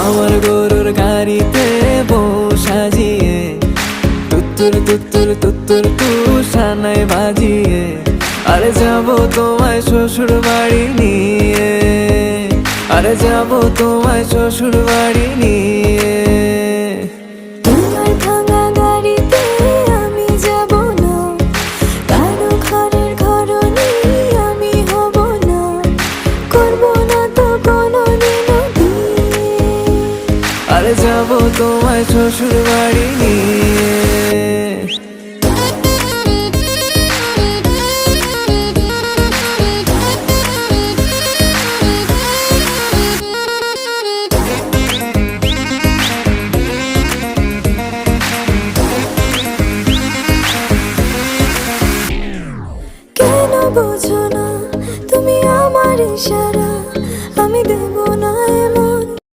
আমার গরুর গাড়িতে বউ সাজিয়ে তুত্তুর তুত্তুর তুত্তুর তুষানায় বাজিয়ে আরে যাবো তোমায় শ্বশুর বাড়ি নিয়ে, আরে যাবো তোমায় শ্বশুর বাড়ি নিয়ে। তোমার ভাঙা গাড়িতে আমি যাব না, কারো ঘরের ঘরনি আমি হব না, করব না তো কোনোদিনও বিয়ে। আরে যাবো তোমায় শ্বশুর বাড়ি নিয়ে। কেন বোঝো না তুমি আমার ইশারা?